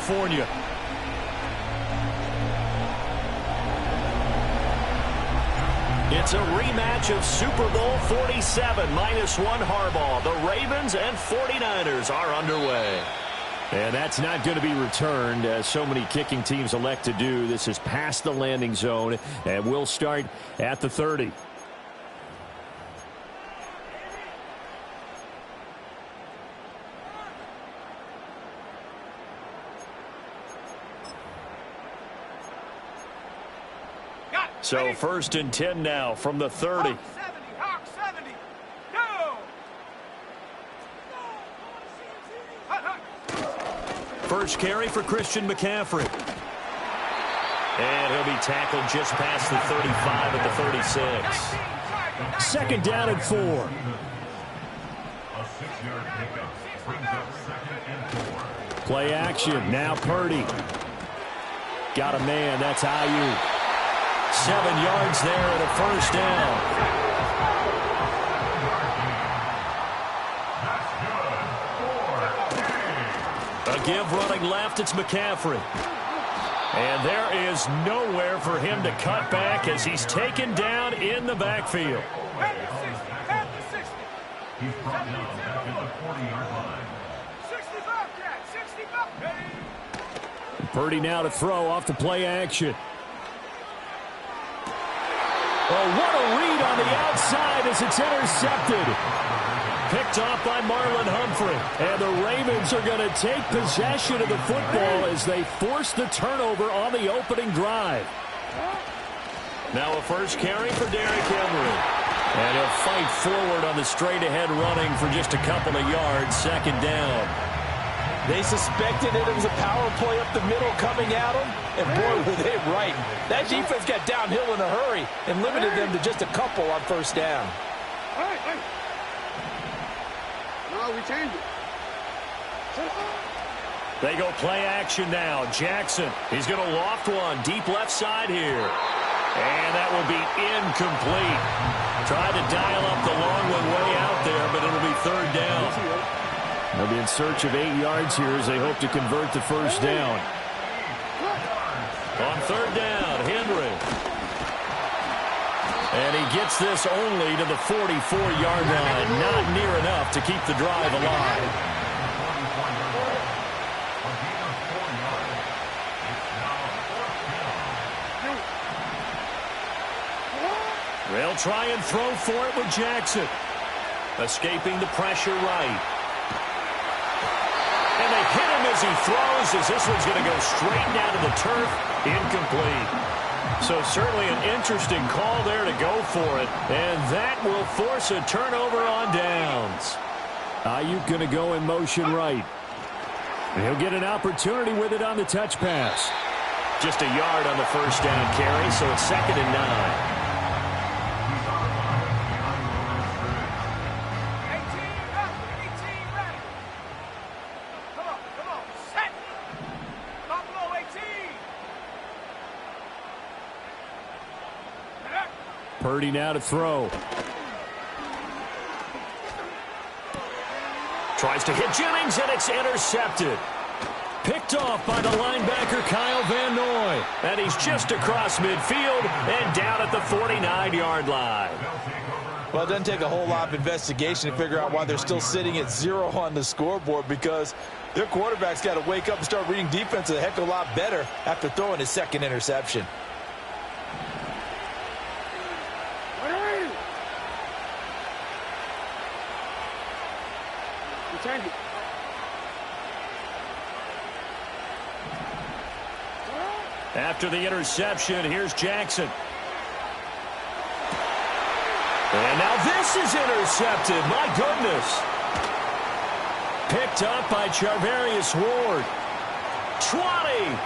California. It's a rematch of Super Bowl 47, -1 Harbaugh. The Ravens and 49ers are underway. And that's not going to be returned, as so many kicking teams elect to do. This is past the landing zone, and we'll start at the 30. So 1st and 10 now from the 30. Hawk 70, go! First carry for Christian McCaffrey. And he'll be tackled just past the 35 at the 36. 2nd down and 4. A 6-yard pickup brings up 2nd and 4. Play action. Now Purdy. Got a man. That's Ayuk. 7 yards there and a 1st down. A give running left. It's McCaffrey. And there is nowhere for him to cut back as he's taken down in the backfield. He's brought down back at the 40-yard line. 65, Jack, 65. Purdy now to throw off the play action. Oh, what a read on the outside as it's intercepted. Picked off by Marlon Humphrey. And the Ravens are going to take possession of the football as they force the turnover on the opening drive. Now a first carry for Derrick Henry. And he'll fight forward on the straight-ahead running for just a couple of yards. 2nd down. They suspected it was a power play up the middle coming at them, and boy, were they right. That defense got downhill in a hurry and limited them to just a couple on 1st down. No, we changed it. They go play action now. Jackson, he's going to loft one deep left side here. And that will be incomplete. Tried to dial up the long one way out there, but it'll be 3rd down. They'll be in search of 8 yards here as they hope to convert the 1st down. On 3rd down, Henry. And he gets this only to the 44-yard line. Not near enough to keep the drive alive. They'll try and throw for it with Jackson. Escaping the pressure right. And they hit him as he throws, as this one's going to go straight down to the turf. Incomplete. So certainly an interesting call there to go for it. And that will force a turnover on downs. Ayuk going to go in motion right. And he'll get an opportunity with it on the touch pass. Just a yard on the 1st down carry, so it's 2nd and 9. Purdy now to throw. Tries to hit Jennings, and it's intercepted. Picked off by the linebacker, Kyle Van Noy. And he's just across midfield and down at the 49-yard line. Well, it doesn't take a whole lot of investigation to figure out why they're still sitting at 0 on the scoreboard, because their quarterback's got to wake up and start reading defense a heck of a lot better after throwing his 2nd interception. After the interception, here's Jackson. And now this is intercepted. My goodness. Picked up by Charvarius Ward. 20.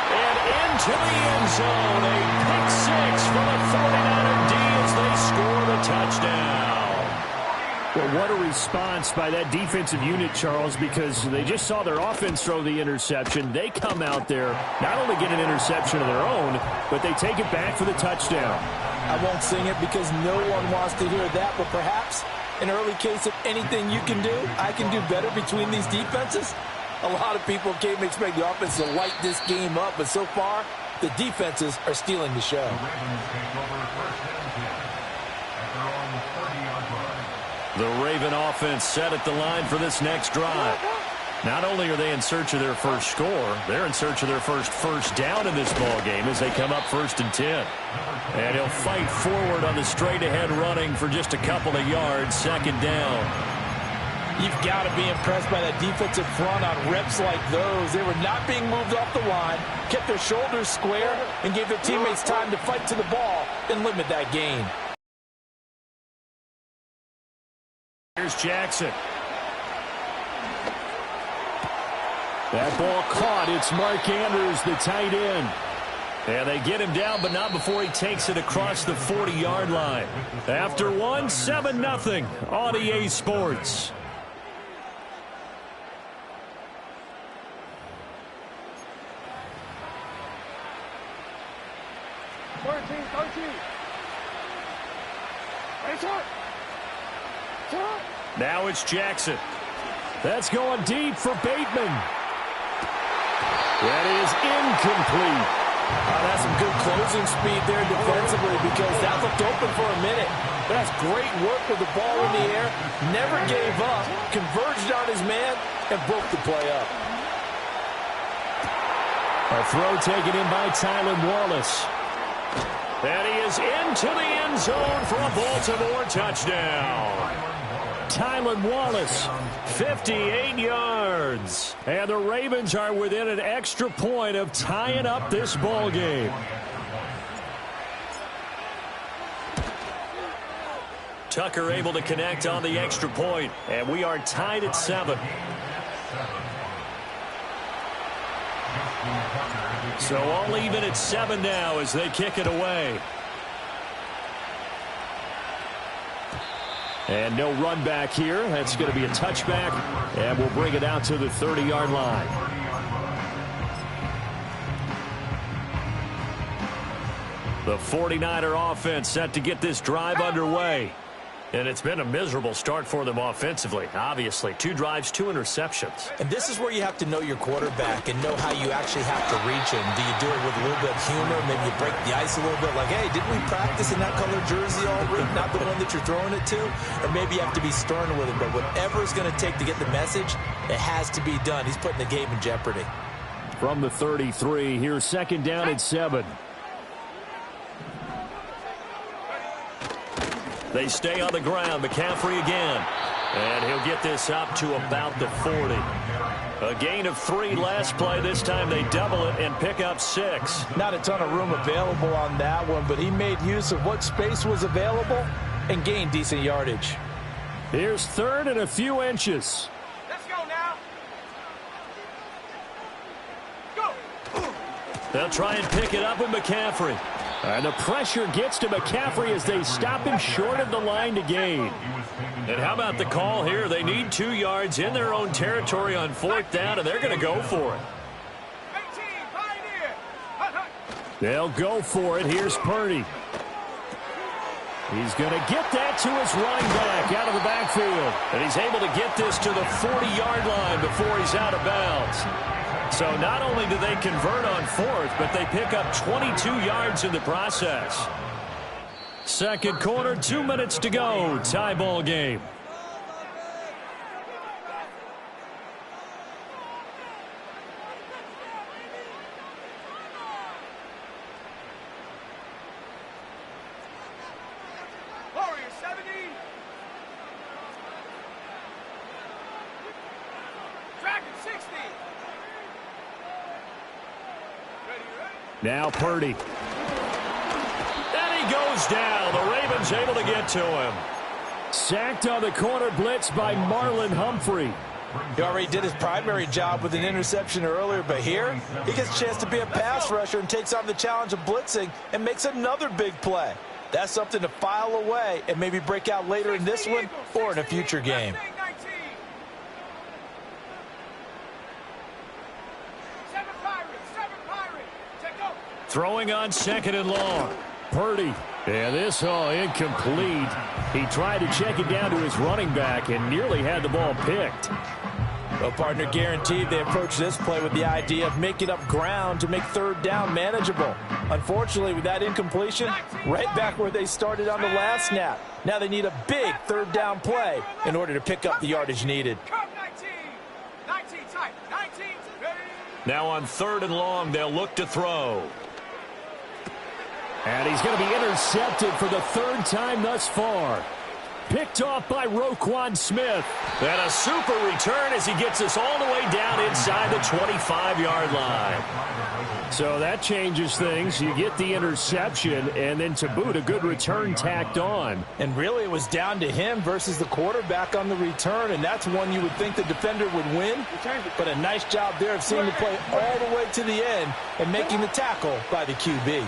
And into the end zone. A pick 6 for the 49er D as they score the touchdown. Well, what a response by that defensive unit, Charles, because they just saw their offense throw the interception. They come out there, not only get an interception of their own, but they take it back for the touchdown. I won't sing it because no one wants to hear that, but perhaps an early case of anything you can do, I can do better between these defenses. A lot of people came to expect the offense to light this game up, but so far, the defenses are stealing the show. The Raven offense set at the line for this next drive. Not only are they in search of their first score, they're in search of their first down in this ball game as they come up 1st and 10. And he'll fight forward on the straight-ahead running for just a couple of yards, 2nd down. You've got to be impressed by that defensive front on reps like those. They were not being moved off the line, kept their shoulders square, and gave their teammates time to fight to the ball and limit that gain. Here's Jackson. That ball caught. It's Mark Andrews, the tight end. And they get him down, but not before he takes it across the 40-yard line. After one, 7-0 on EA Sports. Now it's Jackson. That's going deep for Bateman. That is incomplete. That's some good closing speed there defensively because that looked open for a minute. That's great work with the ball in the air. Never gave up. Converged on his man and broke the play up. A throw taken in by Tylan Wallace. And he is into the end zone for a Baltimore touchdown. Tylan Wallace, 58 yards. And the Ravens are within an extra point of tying up this ball game. Tucker able to connect on the extra point, and we are tied at 7. So all even at 7 now as they kick it away. And no run back here. That's going to be a touchback, and we'll bring it out to the 30-yard line. The 49er offense set to get this drive underway. And it's been a miserable start for them offensively. Obviously, 2 drives, 2 interceptions. And this is where you have to know your quarterback and know how you actually have to reach him. Do you do it with a little bit of humor? Maybe you break the ice a little bit like, hey, didn't we practice in that color jersey all week? Not the one that you're throwing it to? Or maybe you have to be stern with him. But whatever it's going to take to get the message, it has to be done. He's putting the game in jeopardy. From the 33, here's 2nd down and 7. They stay on the ground. McCaffrey again. And he'll get this up to about the 40. A gain of 3 last play. This time they double it and pick up 6. Not a ton of room available on that one, but he made use of what space was available and gained decent yardage. Here's 3rd and a few inches. Let's go now. Go. They'll try and pick it up with McCaffrey. And the pressure gets to McCaffrey as they stop him short of the line to gain. And how about the call here? They need 2 yards in their own territory on 4th down, and they're going to go for it. They'll go for it. Here's Purdy. He's going to get that to his running back out of the backfield. And he's able to get this to the 40-yard line before he's out of bounds. So not only do they convert on 4th, but they pick up 22 yards in the process. 2nd quarter, 2 minutes to go. Tie ball game. Warriors 70. Dragon 60. Now Purdy. And he goes down. The Ravens able to get to him. Sacked on the corner blitz by Marlon Humphrey. He already did his primary job with an interception earlier, but here he gets a chance to be a pass rusher and takes on the challenge of blitzing and makes another big play. That's something to file away and maybe break out later in this one or in a future game. Throwing on 2nd and long. Purdy. And this all incomplete. He tried to check it down to his running back and nearly had the ball picked. Well, partner, guaranteed they approach this play with the idea of making up ground to make third down manageable. Unfortunately, with that incompletion, right back where they started on the last snap. Now they need a big third down play in order to pick up the yardage needed. Now on 3rd and long, they'll look to throw. And he's going to be intercepted for the 3rd time thus far. Picked off by Roquan Smith. And a super return as he gets us all the way down inside the 25-yard line. So that changes things. You get the interception, and then to boot, a good return tacked on. And really, it was down to him versus the quarterback on the return, and that's one you would think the defender would win. But a nice job there of seeing the play all the way to the end and making the tackle by the QB.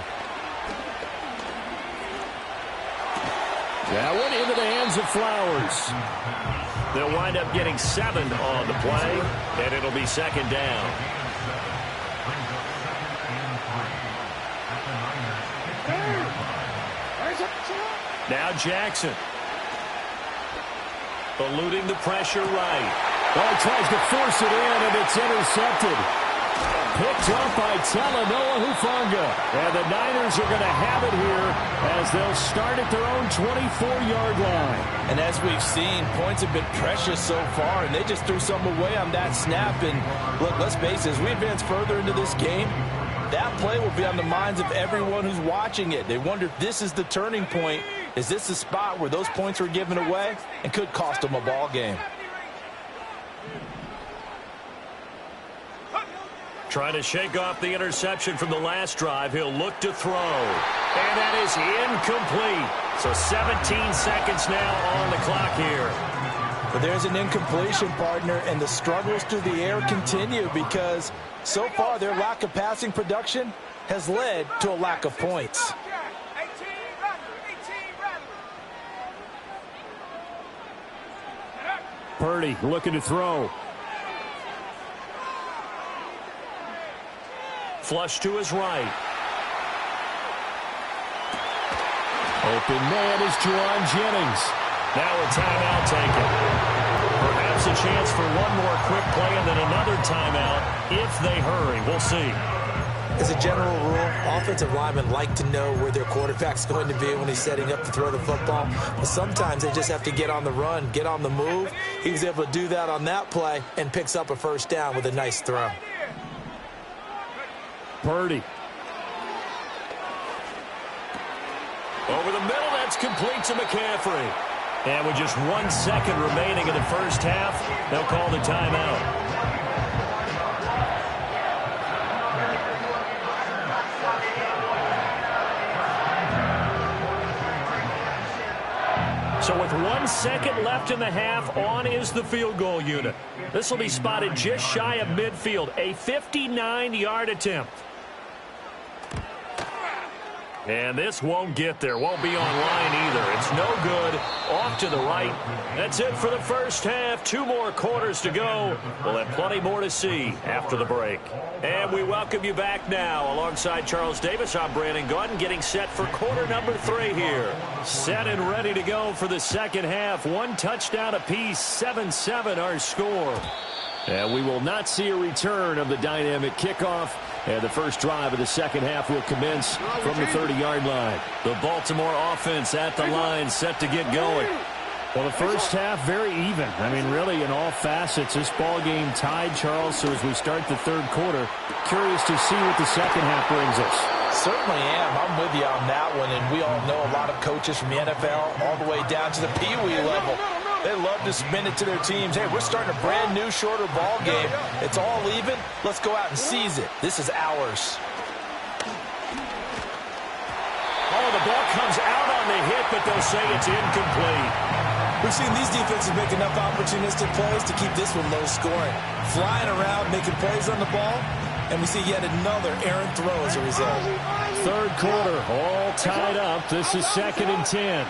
That one into the hands of Flowers. They'll wind up getting 7 on the play, and it'll be 2nd down. Now Jackson. Eluding the pressure right. Oh, he tries to force it in, and it's intercepted. Picked up by Talanoa Hufanga. And the Niners are going to have it here as they'll start at their own 24-yard line. And as we've seen, points have been precious so far, and they just threw some away on that snap. And look, let's face it, as we advance further into this game, that play will be on the minds of everyone who's watching it. They wonder if this is the turning point. Is this the spot where those points were given away and could cost them a ball game? Trying to shake off the interception from the last drive. He'll look to throw. And that is incomplete. So 17 seconds now on the clock here. But there's an incompletion, partner, and the struggles through the air continue because so far their lack of passing production has led to a lack of points. Purdy looking to throw. Flush to his right. Open man is Juwan Jennings. Now a timeout taken. Perhaps a chance for one more quick play and then another timeout if they hurry. We'll see. As a general rule, offensive linemen like to know where their quarterback's going to be when he's setting up to throw the football. But sometimes they just have to get on the run, get on the move. He was able to do that on that play and picks up a first down with a nice throw. Purdy. Over the middle, that's complete to McCaffrey. And with just 1 second remaining in the first half, they'll call the timeout. So with 1 second left in the half, on is the field goal unit. This will be spotted just shy of midfield, a 59-yard attempt. And this won't get there, won't be on line either. It's no good, off to the right. That's it for the first half. 2 more quarters to go. We'll have plenty more to see after the break. And we welcome you back now. Alongside Charles Davis, I'm Brandon Gordon, getting set for quarter number 3 here. Set and ready to go for the second half. 1 touchdown apiece, 7-7 our score. And we will not see a return of the dynamic kickoff. And the first drive of the second half will commence from the 30-yard line. The Baltimore offense at the line, set to get going. Well, the first half, very even. I mean, really, in all facets, this ball game tied, Charles. So as we start the third quarter, curious to see what the second half brings us. Certainly am. I'm with you on that one. And we all know a lot of coaches from the NFL all the way down to the Pee-wee level. They love to spin it to their teams. Hey, we're starting a brand new, shorter ball game. It's all even. Let's go out and seize it. This is ours. Oh, the ball comes out on the hit, but they'll say it's incomplete. We've seen these defenses make enough opportunistic plays to keep this one low scoring. Flying around, making plays on the ball, and we see yet another errant throw as a result. Third quarter, all tied up. This is 2nd and 10.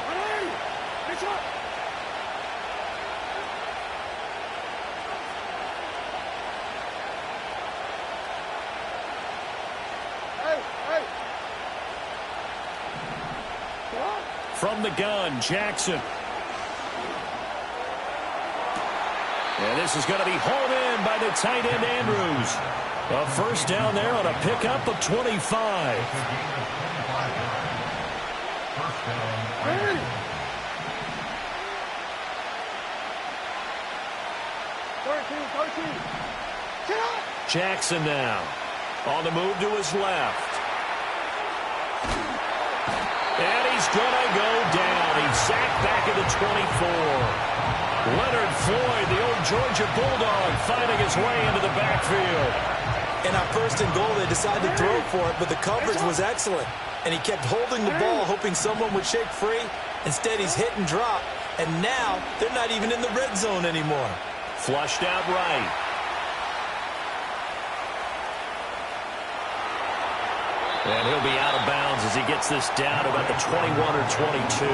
From the gun, Jackson. And this is going to be hauled in by the tight end, Andrews. A first down there on a pickup of 25. First down. Jackson now on the move to his left. And he's going to go down. He's sacked back at the 24. Leonard Floyd, the old Georgia Bulldog, finding his way into the backfield. And on first and goal, they decided to throw for it, but the coverage was excellent. And he kept holding the ball, hoping someone would shake free. Instead, he's hit and drop. And now, they're not even in the red zone anymore. Flushed out right. And he'll be out of bounds as he gets this down about the 21 or 22.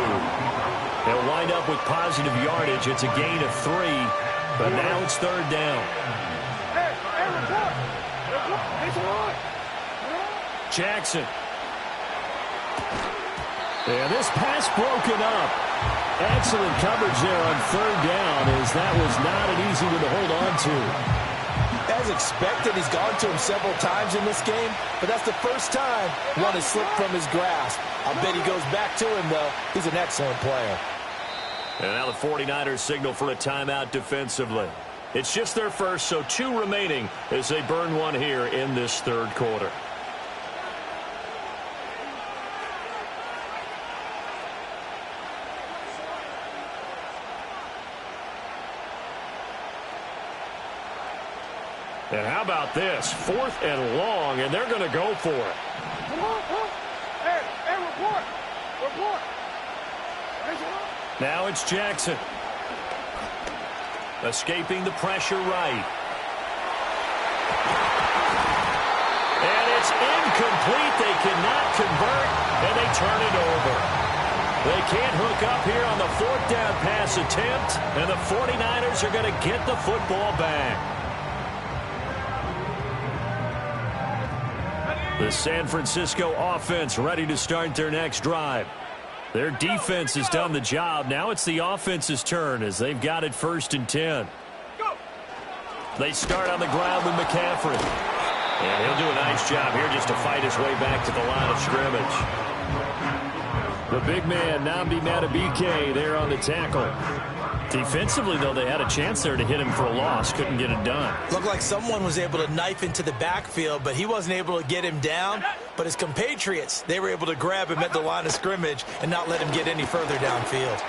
They'll wind up with positive yardage. It's a gain of 3, but now it's third down. Jackson. And this pass broken up. Excellent coverage there on third down, as that was not an easy one to hold on to. As expected, he's gone to him several times in this game, but that's the first time one has slipped from his grasp. I'll bet he goes back to him, though. He's an excellent player. And now the 49ers signal for a timeout defensively. It's just their first, so 2 remaining as they burn one here in this third quarter. And how about this? 4th and long, and they're going to go for it. Hey, report. Now it's Jackson. Escaping the pressure right. And it's incomplete. They cannot convert, and they turn it over. They can't hook up here on the 4th down pass attempt, and the 49ers are going to get the football back. The San Francisco offense ready to start their next drive. Their defense has done the job. Now it's the offense's turn as they've got it 1st and 10. They start on the ground with McCaffrey. And he'll do a nice job here just to fight his way back to the line of scrimmage. The big man, Nnamdi Madubuike, there on the tackle. Defensively, though, they had a chance there to hit him for a loss. Couldn't get it done. Looked like someone was able to knife into the backfield, but he wasn't able to get him down. But his compatriots, they were able to grab him at the line of scrimmage and not let him get any further downfield.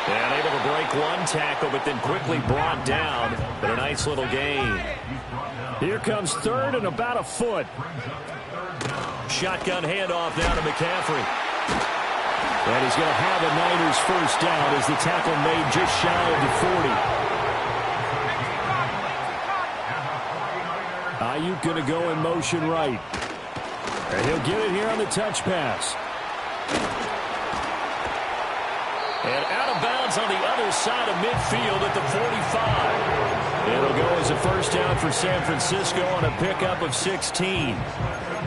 And able to break one tackle, but then quickly brought down. But a nice little gain. Here comes 3rd and about a foot. Shotgun handoff now to McCaffrey. And he's going to have a Niners first down as the tackle made just shy of the 40. Ayuk going to go in motion right. And he'll get it here on the touch pass. And out of bounds on the other side of midfield at the 45. It'll go as a first down for San Francisco on a pickup of 16.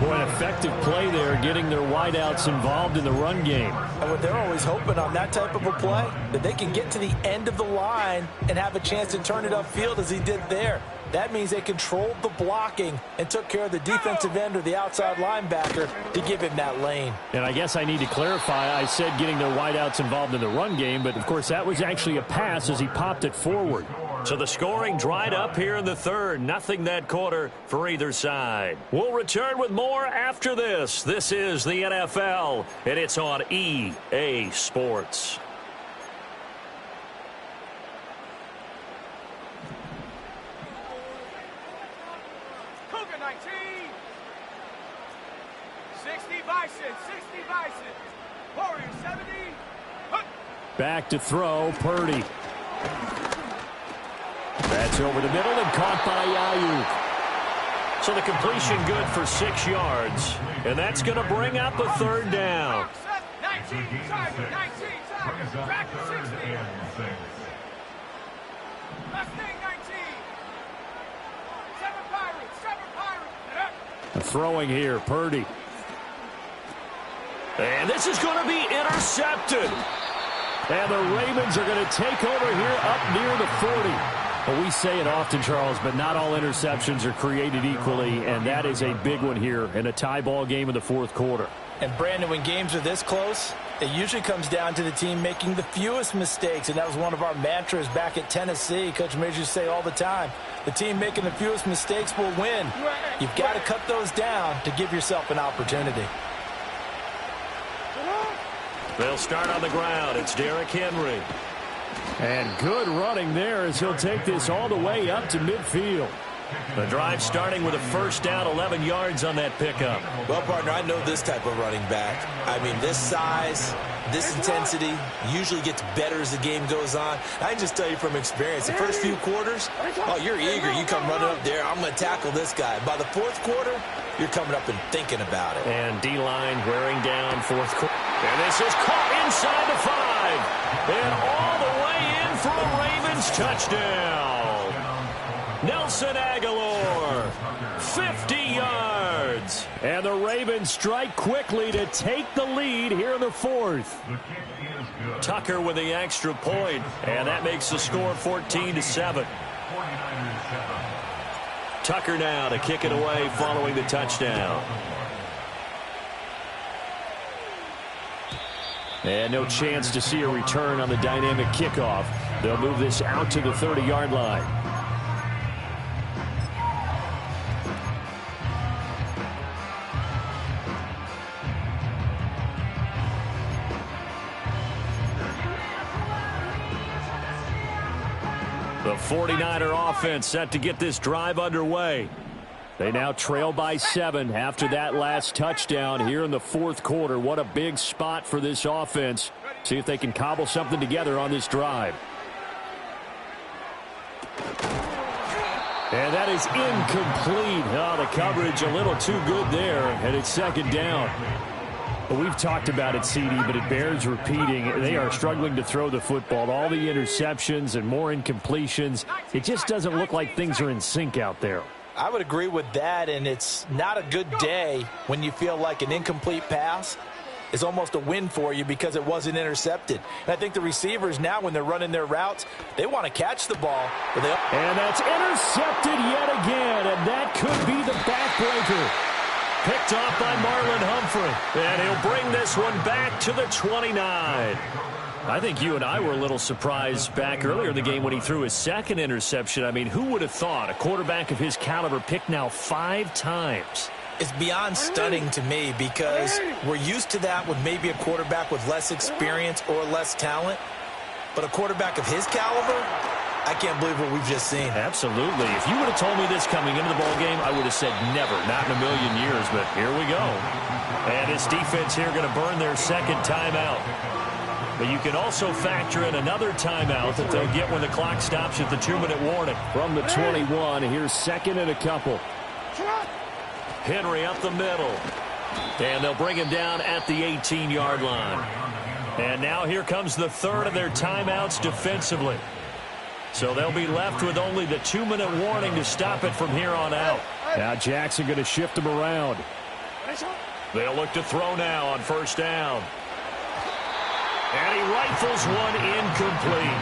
Boy, an effective play there, getting their wideouts involved in the run game. And what they're always hoping on that type of a play, that they can get to the end of the line and have a chance to turn it upfield as he did there. That means they controlled the blocking and took care of the defensive end or the outside linebacker to give him that lane. And I guess I need to clarify, I said getting their wideouts involved in the run game, but of course that was actually a pass as he popped it forward. So the scoring dried up here in the third. Nothing that quarter for either side. We'll return with more after this. This is the NFL, and it's on EA Sports. Cougar 19. 60 Bison. Warrior 70. Back to throw, Purdy. That's over the middle and caught by Ayuk. So the completion good for 6 yards. And that's going to bring up a third down. 19, target, 19, target, track 60. Mustang 19. 7 Pirates. Throwing here, Purdy. And this is going to be intercepted. And the Ravens are going to take over here up near the 40. Well, we say it often, Charles, but not all interceptions are created equally, and that is a big one here in a tie ball game in the fourth quarter. And, Brandon, when games are this close, it usually comes down to the team making the fewest mistakes, and that was one of our mantras back at Tennessee. Coach Majors used to say all the time, the team making the fewest mistakes will win. You've got to cut those down to give yourself an opportunity. They'll start on the ground. It's Derrick Henry. And good running there as he'll take this all the way up to midfield. The drive starting with a first down, 11 yards on that pickup. Well, partner, I know this type of running back. I mean, this size, this intensity usually gets better as the game goes on. I can just tell you from experience, the first few quarters, oh, you're eager. You come running up there, I'm going to tackle this guy. By the fourth quarter, you're coming up and thinking about it. And D-line wearing down fourth quarter. And this is caught inside the 5. And all the way in for a Ravens touchdown. Nelson Aguilar, 50 yards. And the Ravens strike quickly to take the lead here in the fourth. Tucker with the extra point, and that makes the score 14-7. Tucker now to kick it away following the touchdown. And no chance to see a return on the dynamic kickoff. They'll move this out to the 30-yard line. The 49er offense set to get this drive underway. They now trail by 7 after that last touchdown here in the fourth quarter. What a big spot for this offense. See if they can cobble something together on this drive. And that is incomplete. Oh, the coverage a little too good there, and it's second down. Well, we've talked about it, CD, but it bears repeating. They are struggling to throw the football. All the interceptions and more incompletions. It just doesn't look like things are in sync out there. I would agree with that, and it's not a good day when you feel like an incomplete pass is almost a win for you because it wasn't intercepted. And I think the receivers now, when they're running their routes, they want to catch the ball. And that's intercepted yet again, and that could be the backbreaker. Picked off by Marlon Humphrey, and he'll bring this one back to the 29. I think you and I were a little surprised back earlier in the game when he threw his second interception. I mean, who would have thought a quarterback of his caliber picked now 5 times? It's beyond stunning to me because we're used to that with maybe a quarterback with less experience or less talent. But a quarterback of his caliber, I can't believe what we've just seen. Absolutely. If you would have told me this coming into the ball game, I would have said never, not in a million years. But here we go. And this defense here going to burn their second timeout. But you can also factor in another timeout that they'll get when the clock stops at the 2-minute warning. From the 21, here's second and a couple. Henry up the middle. And they'll bring him down at the 18-yard line. And now here comes the third of their timeouts defensively. So they'll be left with only the 2-minute warning to stop it from here on out. Now Jackson going to shift him around. They'll look to throw now on first down. And he rifles one incomplete.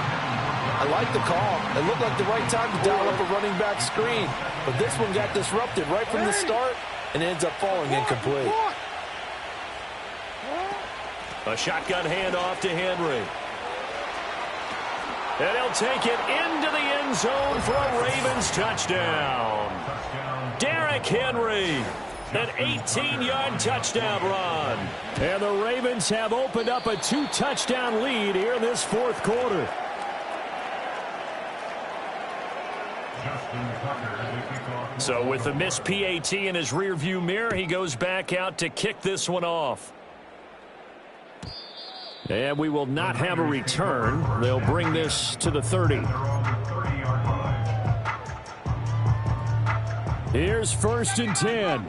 I like the call. It looked like the right time to dial up a running back screen. But this one got disrupted right from the start and ends up falling incomplete. A shotgun handoff to Henry. And he'll take it into the end zone for a Ravens touchdown. Derrick Henry. An 18-yard touchdown run. And the Ravens have opened up a 2-touchdown lead here in this fourth quarter. So with the missed PAT in his rearview mirror, he goes back out to kick this one off. And we will not have a return. They'll bring this to the 30. Here's first and 10.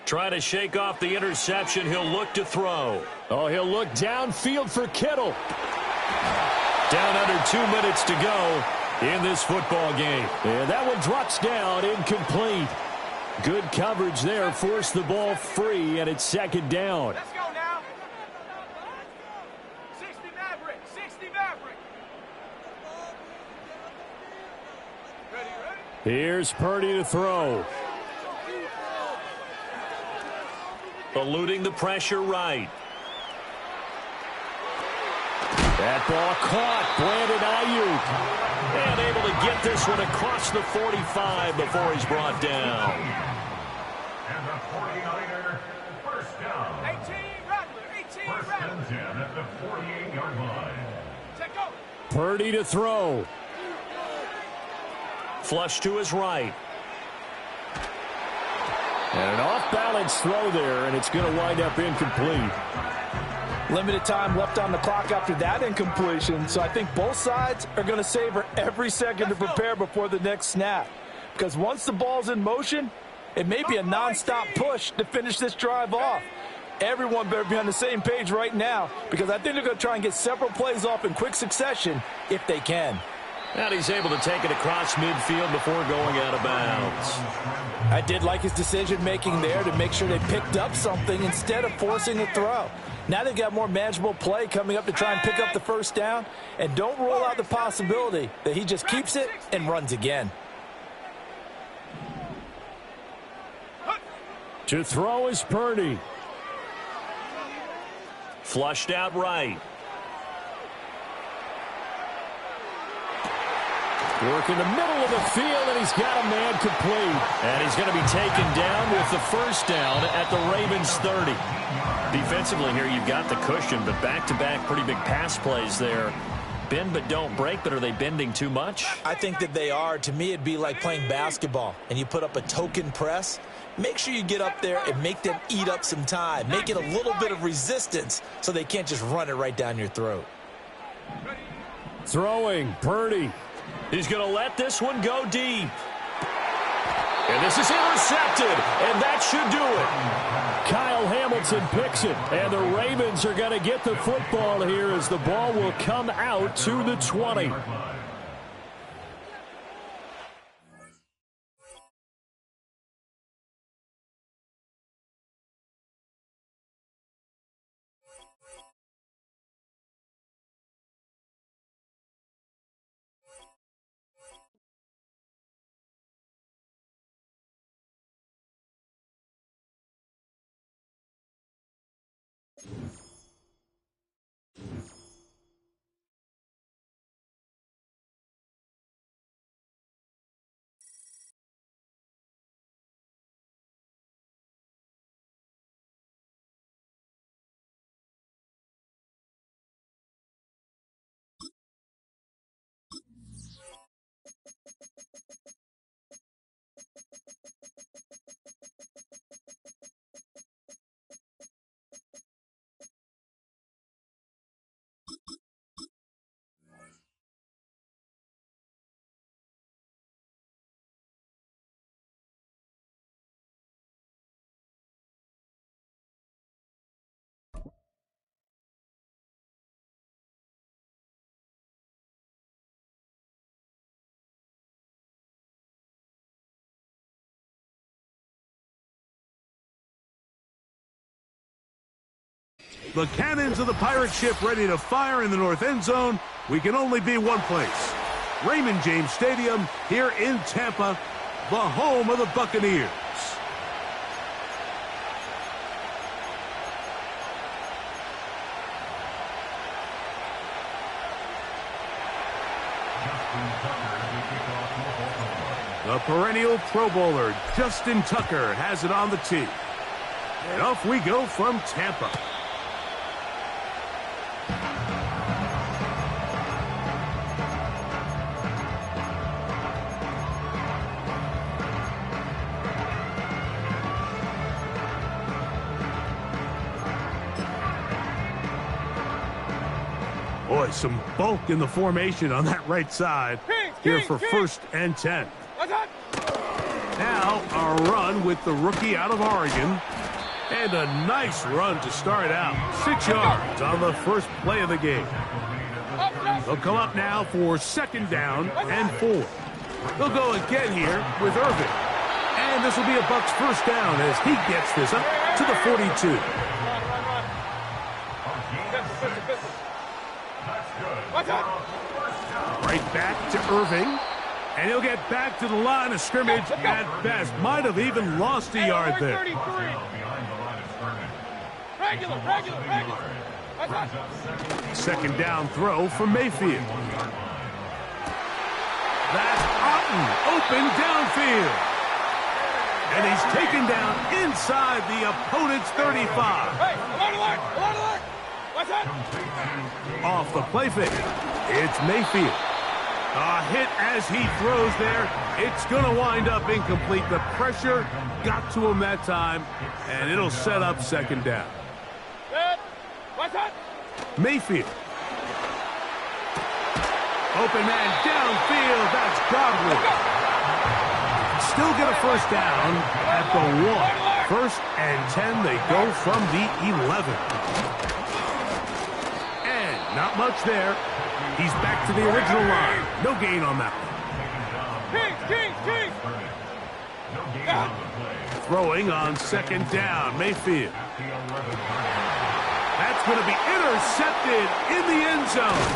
Trying to shake off the interception. He'll look to throw. Oh, he'll look downfield for Kittle. Down under 2 minutes to go. in this football game. And that one drops down, incomplete. Good coverage there, forced the ball free, and it's second down. Let's go now. 60 Maverick, 60 Maverick. Ready? Here's Purdy to throw. Eluding the pressure right. That ball caught. Brandon Ayuk. And able to get this one across the 45 before he's brought down. And the 49er, first down. 18 Rattler, 18 First Rattler. and 10 at the 48-yard line. Check go. Purdy to throw. Flush to his right. And an off-balance throw there, and it's going to wind up incomplete. Limited time left on the clock after that incompletion, so I think both sides are going to savor every second to prepare before the next snap. Because once the ball's in motion, it may be a nonstop push to finish this drive off. Everyone better be on the same page right now, because I think they're going to try and get several plays off in quick succession if they can. And he's able to take it across midfield before going out of bounds. I did like his decision-making there to make sure they picked up something instead of forcing a throw. Now they've got more manageable play coming up to try and pick up the first down, and don't rule out the possibility that he just keeps it and runs again. To throw is Purdy. Flushed out right. Work in the middle of the field, and he's got a man complete. And he's going to be taken down with the first down at the Ravens 30. Defensively here, you've got the cushion, but back-to-back pretty big pass plays there. Bend but don't break, but are they bending too much? I think that they are. To me, it'd be like playing basketball, and you put up a token press. Make sure you get up there and make them eat up some time. Make it a little bit of resistance so they can't just run it right down your throat. Throwing, Purdy. He's going to let this one go deep. And this is intercepted, and that should do it. Kyle Hamilton picks it, and the Ravens are going to get the football here as the ball will come out to the 20. The cannons of the pirate ship ready to fire in the north end zone. We can only be one place. Raymond James Stadium here in Tampa, the home of the Buccaneers. The perennial Pro Bowler, Justin Tucker, has it on the tee. And off we go from Tampa. Boy, some bulk in the formation on that right side. Here for first and 10. Now a run with the rookie out of Oregon. And a nice run to start out. 6 yards on the first play of the game. Up, They'll come up now for 2nd down and 4. They'll go again here with Irving. And this will be a Bucs 1st down as he gets this up to the 42. Right back to Irving. And he'll get back to the line of scrimmage at best. Might have even lost a yard there. Regular. 2nd down throw for Mayfield. That's Otten, open downfield. And he's taken down inside the opponent's 35. Alert! What's that? Off the play fake. It's Mayfield. A hit as he throws there. It's going to wind up incomplete. The pressure got to him that time, and it'll set up 2nd down. What's that? Mayfield. Open man downfield. That's Godwin. Still get a 1st down at the 1. 1st and 10. They go from the 11. And not much there. He's back to the original line. No gain on that one. Throwing on 2nd down. Mayfield. That's going to be intercepted in the end zone.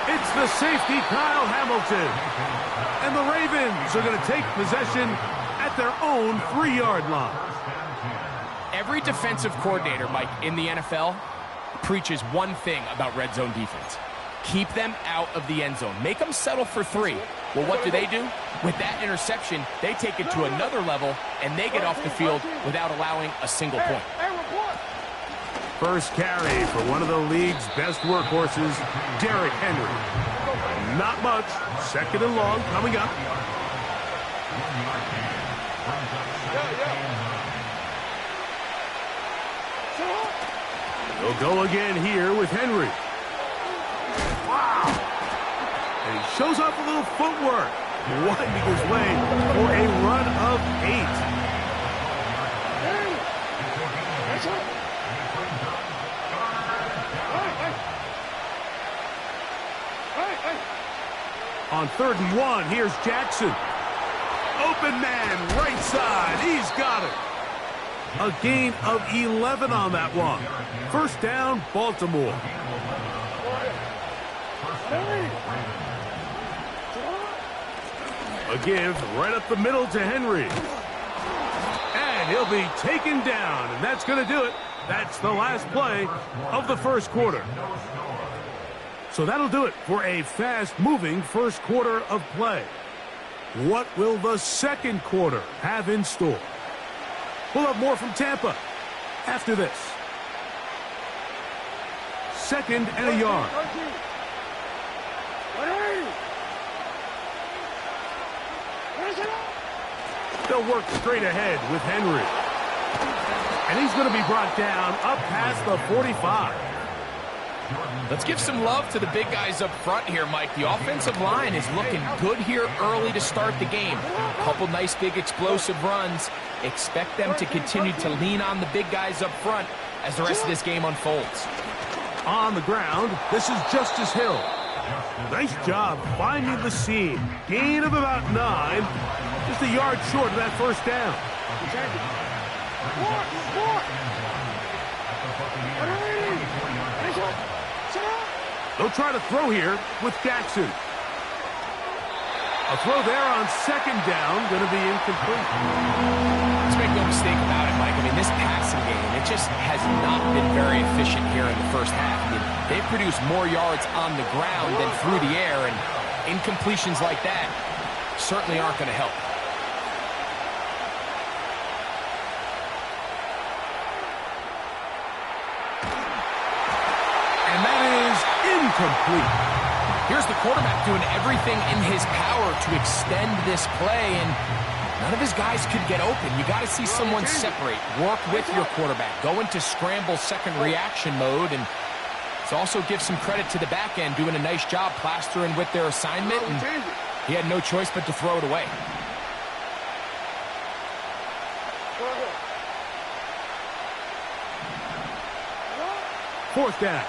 It's the safety, Kyle Hamilton. And the Ravens are going to take possession at their own 3-yard line. Every defensive coordinator, Mike, in the NFL preaches one thing about red zone defense. Keep them out of the end zone. Make them settle for 3. Well, what do? With that interception, they take it to another level, and they get off the field without allowing a single point. First carry for one of the league's best workhorses, Derrick Henry. Not much. 2nd and long coming up. He'll go again here with Henry. Wow. And he shows off a little footwork, winding his way for a run of 8. On 3rd and 1, here's Jackson. Open man, right side. He's got it. A gain of 11 on that one. 1st down, Baltimore. A give right up the middle to Henry. And he'll be taken down, and that's going to do it. That's the last play of the 1st quarter. So that'll do it for a fast-moving 1st quarter of play. What will the 2nd quarter have in store? We'll have more from Tampa after this. 2nd and a yard. They'll work straight ahead with Henry. And he's going to be brought down up past the 45. Let's give some love to the big guys up front here, Mike. The offensive line is looking good here early to start the game. A couple nice big explosive runs. Expect them to continue to lean on the big guys up front as the rest of this game unfolds. On the ground, this is Justice Hill. Nice job finding the seam. Gain of about 9. Just a yard short of that 1st down. They'll try to throw here with Jackson. A throw there on 2nd down, going to be incomplete. Let's make no mistake about it, Mike. I mean, this passing game, it just has not been very efficient here in the 1st half. I mean, they've produced more yards on the ground than through the air, and incompletions like that certainly aren't going to help. Incomplete. Here's the quarterback doing everything in his power to extend this play, and none of his guys could get open. You got to see someone separate, work with your quarterback, go into scramble second reaction mode, and let's also give some credit to the back end doing a nice job plastering with their assignment, and he had no choice but to throw it away. Fourth down,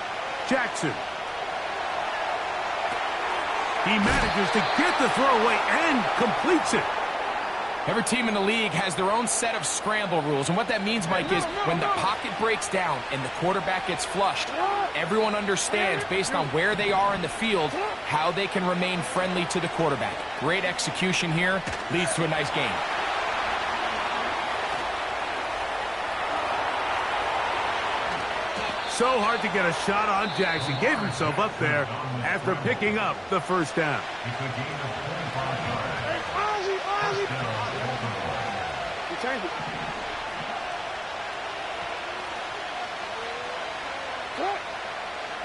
Jackson. He manages to get the throwaway and completes it. Every team in the league has their own set of scramble rules, and what that means, Mike, is when the pocket breaks down and the quarterback gets flushed, everyone understands, based on where they are in the field, how they can remain friendly to the quarterback. Great execution here, leads to a nice game. So hard to get a shot on Jackson. Gave himself up there after picking up the first down.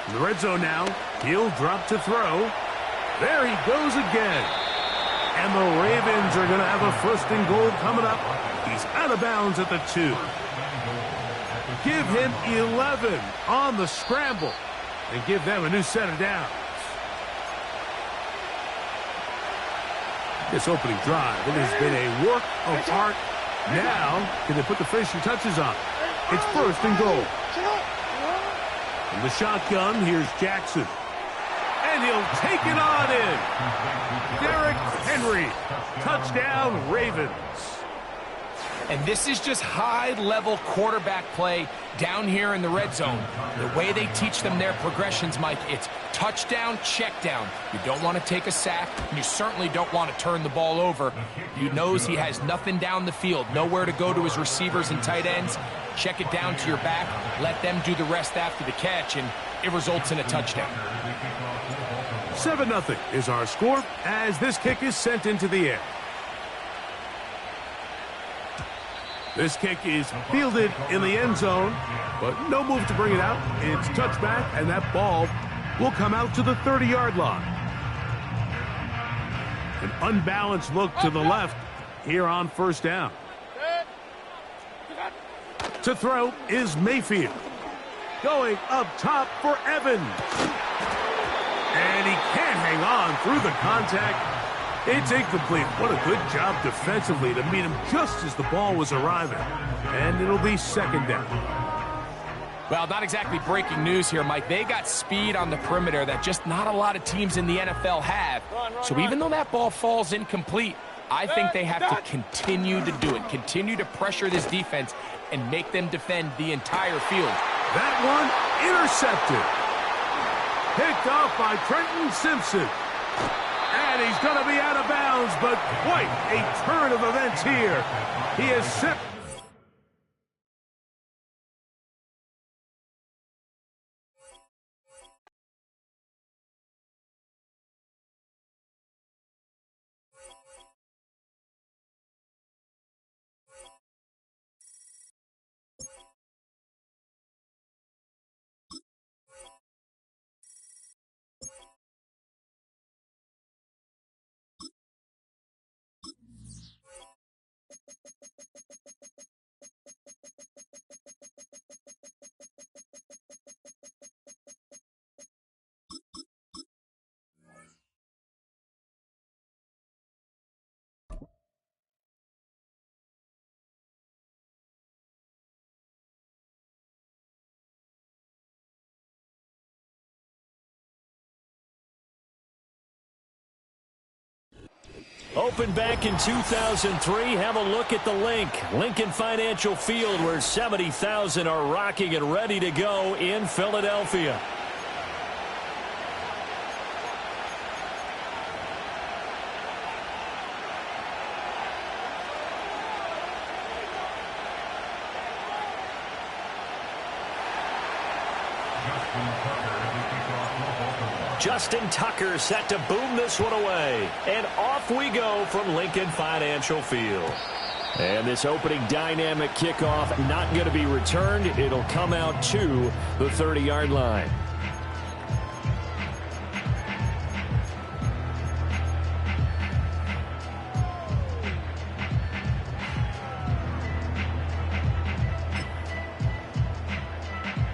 In the red zone now, he'll drop to throw. There he goes again. And the Ravens are going to have a first and goal coming up. He's out of bounds at the 2. Give him 11 on the scramble and give them a new set of downs. This opening drive, it has been a work of art. Now, can they put the finishing touches on? It's first and goal. From the shotgun, here's Jackson. And he'll take it on in. Derrick Henry. Touchdown, Ravens. And this is just high-level quarterback play down here in the red zone. The way they teach them their progressions, Mike, it's touchdown, check down. You don't want to take a sack, and you certainly don't want to turn the ball over. He knows he has nothing down the field, nowhere to go to his receivers and tight ends. Check it down to your back, let them do the rest after the catch, and it results in a touchdown. 7-0 is our score as this kick is sent into the air. This kick is fielded in the end zone, but no move to bring it out. It's touchback, and that ball will come out to the 30-yard line. An unbalanced look to the left here on first down. To throw is Mayfield. Going up top for Evans. And he can't hang on through the contact. It's incomplete. What a good job defensively to meet him just as the ball was arriving. And it'll be second down. Well, not exactly breaking news here, Mike. They got speed on the perimeter that just not a lot of teams in the NFL have. So even though that ball falls incomplete, I think they have to continue to do it. Continue to pressure this defense and make them defend the entire field. That one intercepted. Picked off by Trenton Simpson. And he's going to be out of bounds, but quite a turn of events here. He is set. Opened back in 2003. Have a look at the link. Lincoln Financial Field, where 70,000 are rocking and ready to go in Philadelphia. Justin Tucker set to boom this one away. And off we go from Lincoln Financial Field. And this opening dynamic kickoff not going to be returned. It'll come out to the 30-yard line.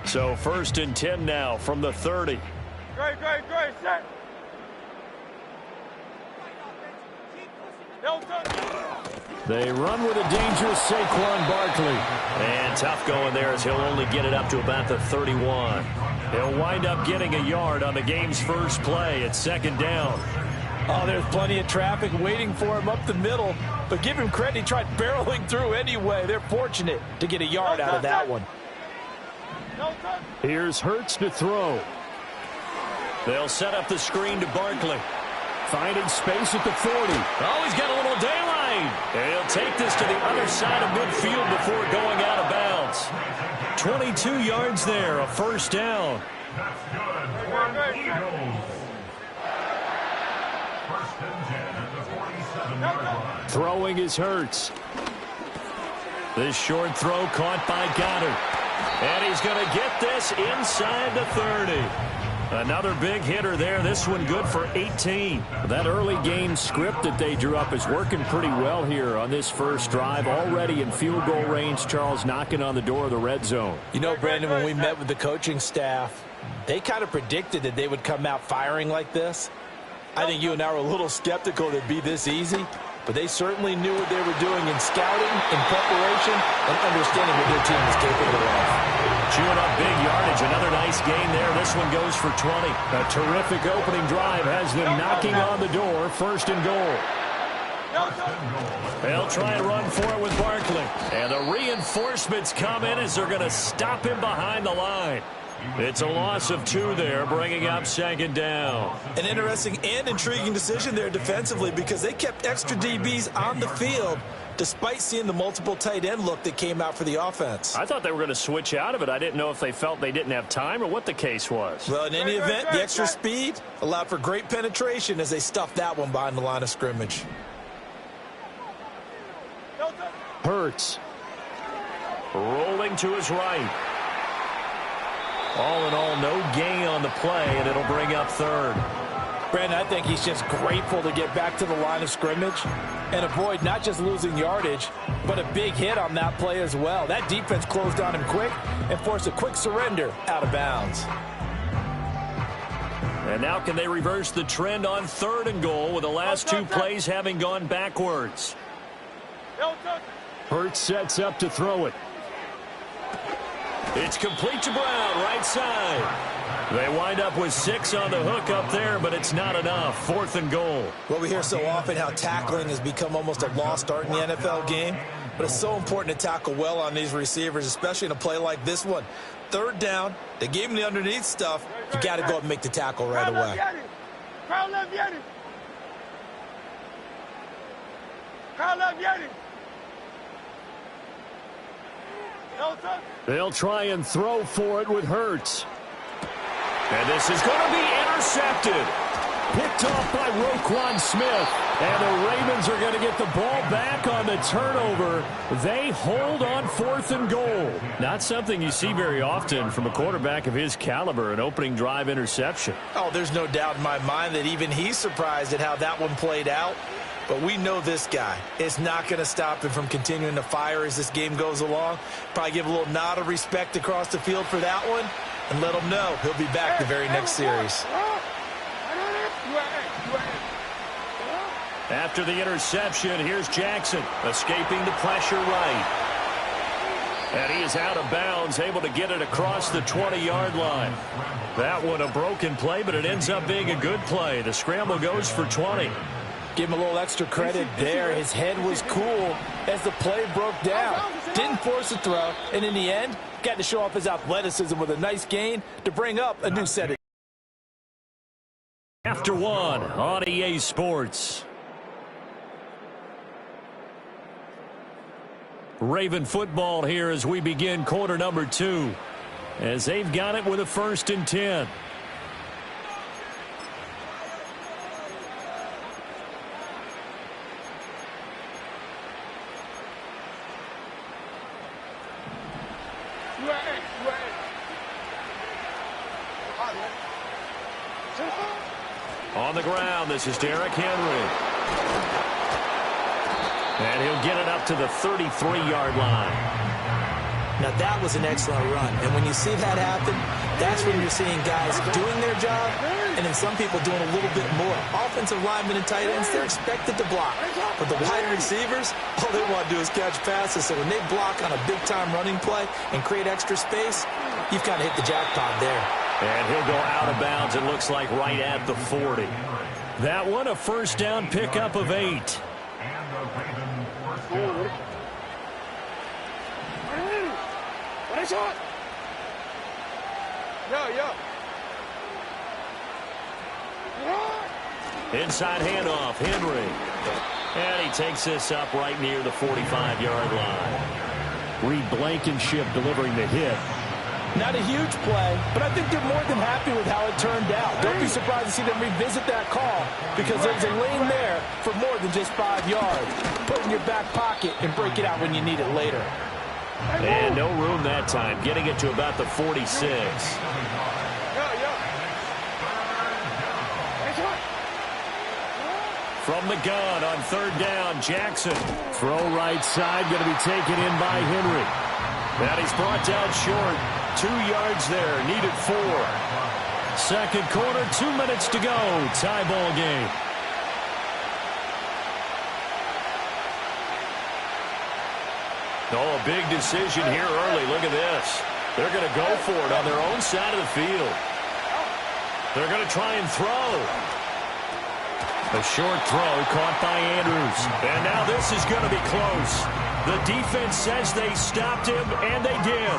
So 1st and 10 now from the 30. Great, set. They run with a dangerous Saquon Barkley. And tough going there as he'll only get it up to about the 31. He'll wind up getting a yard on the game's first play at 2nd down. Oh, there's plenty of traffic waiting for him up the middle. But give him credit, he tried barreling through anyway. They're fortunate to get a yard out of that one. Here's Hurts to throw. They'll set up the screen to Barkley. Finding space at the 40. Oh, he's got a little daylight. And he'll take this to the other side of midfield before going out of bounds. 22 yards there, a first down. That's good. Eagles. First and 10 at the 47-yard line. Throwing is Hurts. This short throw caught by Goddard. And he's going to get this inside the 30. Another big hitter there. This one good for 18. That early game script that they drew up is working pretty well here on this first drive. Already in field goal range, Charles knocking on the door of the red zone. You know, Brandon, when we met with the coaching staff, they kind of predicted that they would come out firing like this. I think you and I were a little skeptical that it'd be this easy, but they certainly knew what they were doing in scouting, in preparation, and understanding what their team was capable of. Chewing up big yardage. Another nice gain there. This one goes for 20. A terrific opening drive has them knocking on the door. First and goal. They'll try and run for it with Barkley. And the reinforcements come in as they're going to stop him behind the line. It's a loss of 2 there, bringing up second down. An interesting and intriguing decision there defensively because they kept extra DBs on the field despite seeing the multiple tight end look that came out for the offense. I thought they were going to switch out of it. I didn't know if they felt they didn't have time or what the case was. Well, in any event, the extra speed allowed for great penetration as they stuffed that one behind the line of scrimmage. Hurts. Rolling to his right. All in all, no gain on the play, and it'll bring up third. Brandon, I think he's just grateful to get back to the line of scrimmage and avoid not just losing yardage, but a big hit on that play as well. That defense closed on him quick and forced a quick surrender out of bounds. And now can they reverse the trend on third and goal with the last 2 plays having gone backwards? Hurts sets up to throw it. It's complete to Brown, right side. They wind up with 6 on the hook up there, but it's not enough. Fourth and goal. Well, we hear so often how tackling has become almost a lost art in the NFL game, but it's so important to tackle well on these receivers, especially in a play like this one. Third down, they gave him the underneath stuff. You got to go up and make the tackle right away. They'll try and throw for it with Hurts. And this is going to be intercepted. Picked off by Roquan Smith. And the Ravens are going to get the ball back on the turnover. They hold on fourth and goal. Not something you see very often from a quarterback of his caliber, an opening drive interception. Oh, there's no doubt in my mind that even he's surprised at how that one played out. But we know this guy is not going to stop him from continuing to fire as this game goes along. Probably give a little nod of respect across the field for that one and let him know he'll be back the very next series. After the interception, here's Jackson escaping the pressure right. And he is out of bounds, able to get it across the 20-yard line. That one a broken play, but it ends up being a good play. The scramble goes for 20. Give him a little extra credit there. His head was cool as the play broke down. Didn't force a throw, and in the end, got to show off his athleticism with a nice gain to bring up a new set of. After one on EA Sports. Raven football here as we begin quarter number 2. As they've got it with a 1st and 10. On the ground, this is Derrick Henry. And he'll get it up to the 33-yard line. Now, that was an excellent run. And when you see that happen, that's when you're seeing guys doing their job and then some people doing a little bit more. Offensive linemen and tight ends, they're expected to block. But the wide receivers, all they want to do is catch passes. So when they block on a big-time running play and create extra space, you've kind of hit the jackpot there. And he'll go out of bounds, it looks like, right at the 40. That one a first down pickup of 8. And the Ravens first down. Inside handoff, Henry. And he takes this up right near the 45-yard line. Reed Blankenship delivering the hit. Not a huge play, but I think they're more than happy with how it turned out. Don't be surprised to see them revisit that call because there's a lane there for more than just 5 yards. Put it in your back pocket and break it out when you need it later. And no room that time, getting it to about the 46. From the gun on third down, Jackson. Throw right side, going to be taken in by Henry. And he's brought down short. 2 yards there, needed 4. Second quarter, 2 minutes to go. Tie ball game. Oh, a big decision here early. Look at this. They're going to go for it on their own side of the field. They're going to try and throw. A short throw caught by Andrews. And now this is going to be close. The defense says they stopped him, and they did.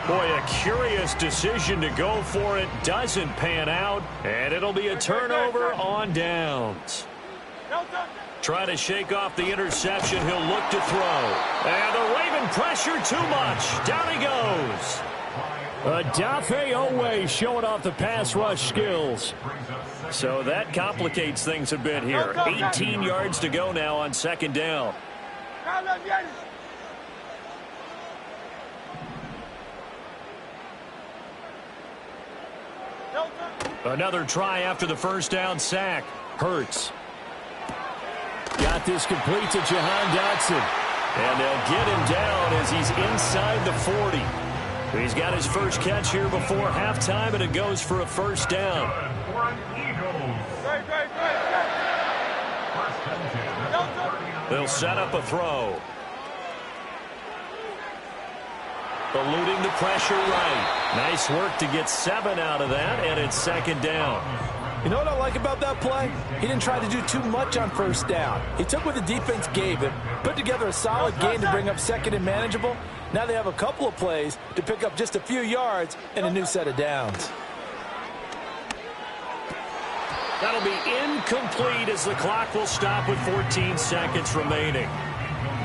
Boy, a curious decision to go for it. Doesn't pan out, and it'll be a turnover on downs. Try to shake off the interception. He'll look to throw. And the Raven pressure too much. Down he goes. Adafe Owe showing off the pass rush skills. So that complicates things a bit here. 18 yards to go now on second down. Another try after the first down sack. Hurts. Got this complete to Jahan Dotson. And they'll get him down as he's inside the 40. He's got his first catch here before halftime, and it goes for a first down. They'll set up a throw. Eluding the pressure right. Nice work to get 7 out of that, and it's second down. You know what I like about that play? He didn't try to do too much on first down. He took what the defense gave him, put together a solid game to bring up second and manageable. Now they have a couple of plays to pick up just a few yards and a new set of downs. That'll be incomplete as the clock will stop with 14 seconds remaining.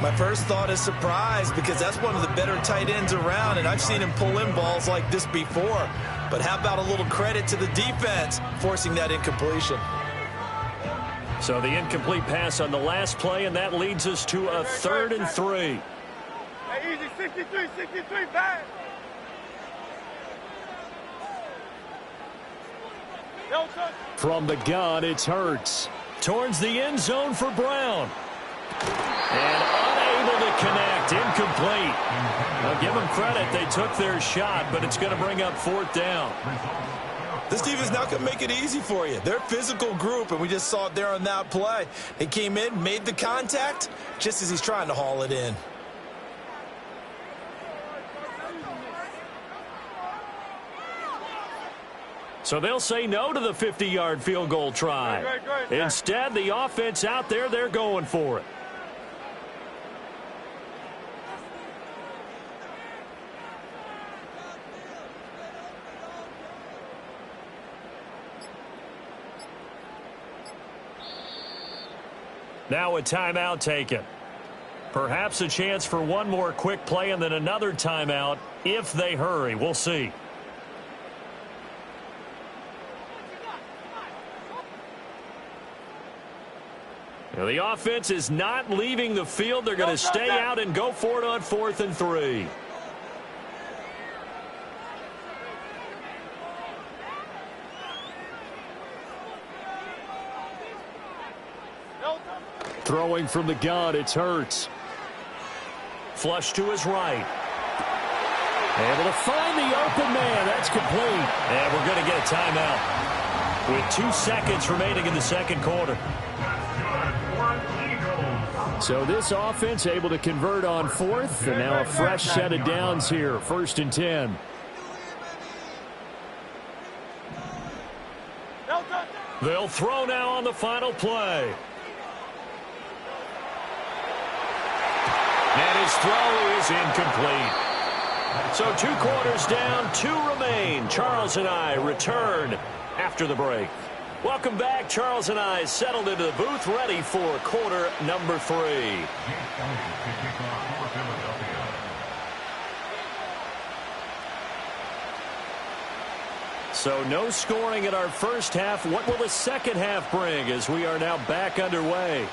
My first thought is surprise because that's one of the better tight ends around, and I've seen him pull in balls like this before. But how about a little credit to the defense forcing that incompletion? So the incomplete pass on the last play, and that leads us to a 3rd and 3. Hey, easy, 63, back. From the gun, it's Hurts. Towards the end zone for Brown. And unable to connect. Incomplete. I'll give them credit. They took their shot, but it's going to bring up 4th down. This defense not going to make it easy for you. They're a physical group, and we just saw it there on that play. They came in, made the contact, just as he's trying to haul it in. So they'll say no to the 50-yard field goal try. Instead, the offense out there, they're going for it. Now a timeout taken. Perhaps a chance for one more quick play and then another timeout if they hurry. We'll see. Now the offense is not leaving the field. They're going to stay out and go for it on 4th and 3. Throwing from the gun, it's Hurts. Flush to his right. Able to find the open man. That's complete. And we're going to get a timeout with 2 seconds remaining in the second quarter. So this offense able to convert on 4th, and now a fresh set of downs here. 1st and 10. They'll throw now on the final play. And his throw is incomplete. So 2 quarters down, 2 remain. Charles and I return after the break. Welcome back. Charles and I settled into the booth, ready for quarter number 3. So no scoring in our first half. What will the second half bring as we are now back underway?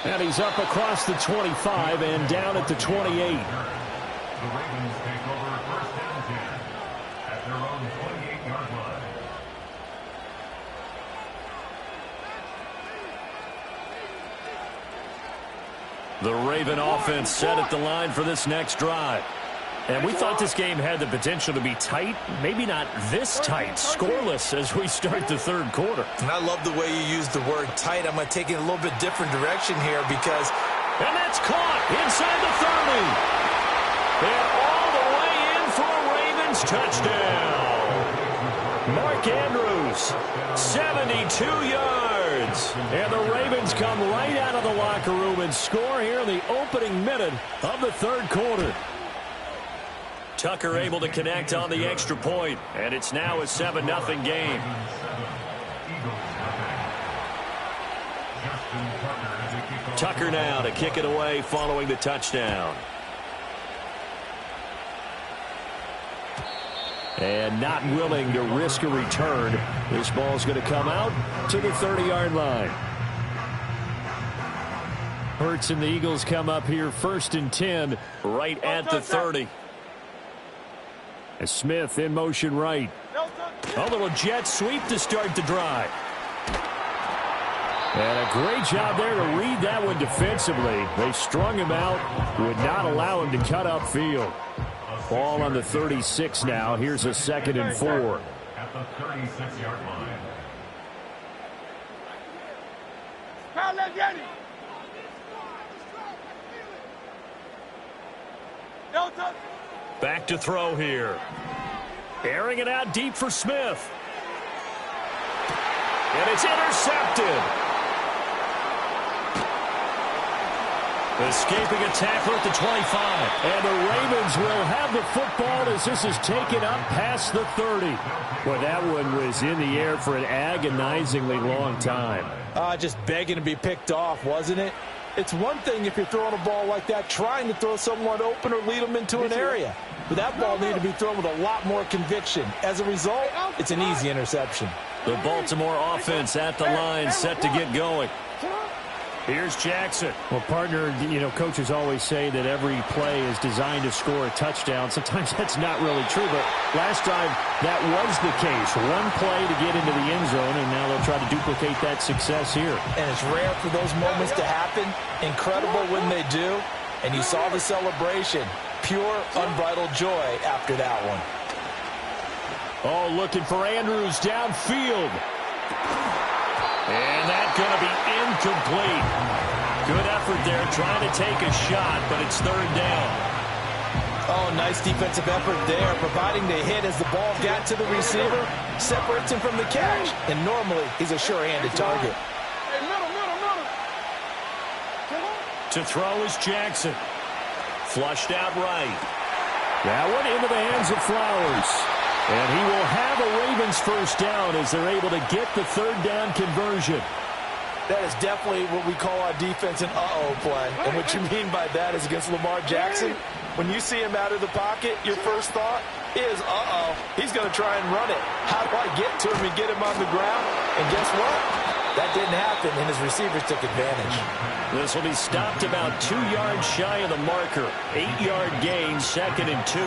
And he's up across the 25 and down at the 28. The Ravens take over first and 10 at their own 28-yard line. The Raven offense set at the line for this next drive. And we thought this game had the potential to be tight, maybe not this tight, scoreless as we start the third quarter. And I love the way you use the word tight. I'm going to take it a little bit different direction here because... And that's caught inside the 30. And all the way in for a Ravens touchdown. Mark Andrews, 72 yards. And the Ravens come right out of the locker room and score here in the opening minute of the third quarter. Tucker able to connect on the extra point, and it's now a 7-0 game. Tucker now to kick it away following the touchdown. And not willing to risk a return. This ball's going to come out to the 30-yard line. Hurts and the Eagles come up here 1st and 10 right at the 30. As Smith in motion right. A little jet sweep to start the drive. And a great job there to read that one defensively. They strung him out, would not allow him to cut upfield. Ball on the 36 now. Here's a 2nd and 4. At the 36-yard line. Back to throw here. Airing it out deep for Smith. And it's intercepted. Escaping a tackle at the 25. And the Ravens will have the football as this is taken up past the 30. Boy, that one was in the air for an agonizingly long time. Just begging to be picked off, wasn't it? It's one thing if you're throwing a ball like that, trying to throw someone open or lead them into an area. But that ball needed to be thrown with a lot more conviction. As a result, it's an easy interception. The Baltimore offense at the line, set to get going. Here's Jackson. Well, partner, you know, coaches always say that every play is designed to score a touchdown. Sometimes that's not really true, but last time that was the case. One play to get into the end zone, and now they'll try to duplicate that success here. And it's rare for those moments to happen. Incredible when they do. And you saw the celebration. Pure, unbridled joy after that one. Oh, looking for Andrews downfield. And that's going to be incomplete. Good effort there trying to take a shot, but it's 3rd down. Oh, nice defensive effort there, providing the hit as the ball got to the receiver, separates him from the catch, and normally he's a sure-handed target. To throw is Jackson. Flushed out right. That one into the hands of Flowers. And he will have a Ravens first down as they're able to get the 3rd down conversion. That is definitely what we call our defense an uh-oh play. And what you mean by that is against Lamar Jackson, when you see him out of the pocket, your first thought is, uh-oh, he's going to try and run it. How do I get to him and get him on the ground? And guess what? That didn't happen, and his receivers took advantage. This will be stopped about 2 yards shy of the marker. 8-yard gain, 2nd and 2.